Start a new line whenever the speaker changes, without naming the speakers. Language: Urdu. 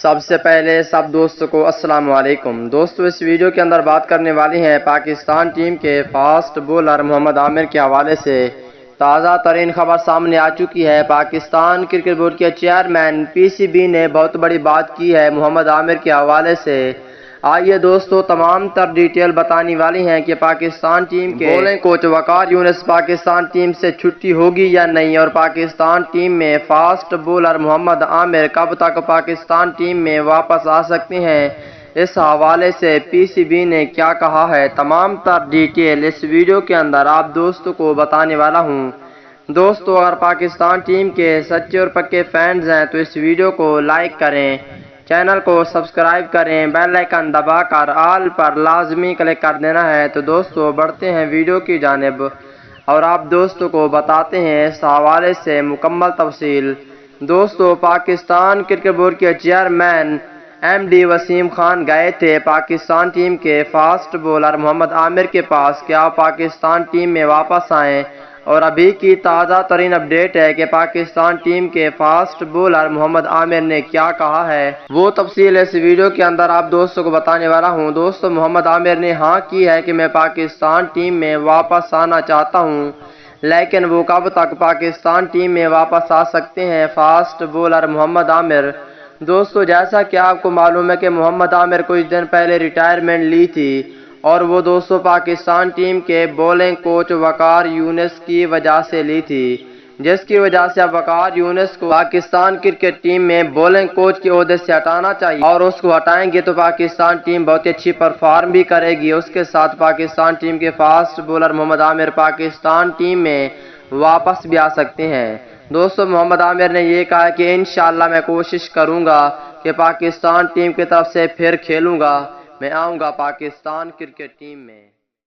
سب سے پہلے سب دوستوں کو السلام علیکم۔ دوستو اس ویڈیو کے اندر بات کرنے والی ہیں پاکستان ٹیم کے فاسٹ بولر محمد عامر کے حوالے سے تازہ ترین خبر سامنے آ چکی ہے۔ پاکستان کرکٹ بورڈ کے چیئرمین پی سی بی نے بہت بڑی بات کی ہے محمد عامر کے حوالے سے۔ آئیے دوستو تمام تر ڈیٹیل بتانے والی ہیں کہ پاکستان ٹیم کے bowling coach Waqar Younis Pakistan team سے چھٹی ہوگی یا نہیں، اور پاکستان ٹیم میں فاسٹ بولر محمد عامر کب تک پاکستان ٹیم میں واپس آ سکتے ہیں، اس حوالے سے پی سی بی نے کیا کہا ہے، تمام تر ڈیٹیل اس ویڈیو کے اندر آپ دوستوں کو بتانے والا ہوں۔ دوستو اگر پاکستان ٹیم کے سچے اور پکے فینز ہیں تو اس ویڈیو کو لائک کریں، چینل کو سبسکرائب کریں، بیل آئیکن دبا کر آل پر لازمی کلک کر دینا ہے۔ تو دوستو بڑھتے ہیں ویڈیو کی جانب اور آپ دوستوں کو بتاتے ہیں اس حوالے سے مکمل تفصیل۔ دوستو پاکستان کرکٹ بورڈ کے chairman M D Wasim Khan گئے تھے پاکستان ٹیم کے فاسٹ بولر محمد عامر کے پاس کہ آپ پاکستان ٹیم میں واپس آئیں، اور ابھی کی تازہ ترین اپڈیٹ ہے کہ پاکستان ٹیم کے فاسٹ بولر محمد عامر نے کیا کہا ہے، وہ تفصیل اس ویڈیو کے اندر آپ دوستوں کو بتانے والا ہوں۔ دوستو محمد عامر نے ہاں کی ہے کہ میں پاکستان ٹیم میں واپس آنا چاہتا ہوں، لیکن وہ کب تک پاکستان ٹیم میں واپس آ سکتے ہیں فاسٹ بولر محمد عامر۔ دوستو جیسا کہ آپ کو معلوم ہے کہ محمد عامر کچھ دن پہلے ریٹائرمنٹ لی تھی، اور وہ دوستو پاکستان ٹیم کے بولنگ کوچ وقار یونس کی وجہ سے لی تھی، جس کی وجہ سے اب وقار یونس کو پاکستان کرکٹ ٹیم میں بولنگ کوچ کے عہدے سے ہٹانا چاہیے، اور اس کو ہٹائیں گے تو پاکستان ٹیم بہت اچھی پرفارم بھی کرے گی۔ اس کے ساتھ پاکستان ٹیم کے فاسٹ بولر محمد عامر پاکستان ٹیم میں واپس بھی آ سکتے ہیں۔ دوستو محمد عامر نے یہ کہا کہ انشاءاللہ میں کوشش کروں گا کہ پاکستان ٹیم کی طرف سے پھر کھیلوں گا، میں آؤں گا پاکستان کرکٹ ٹیم میں۔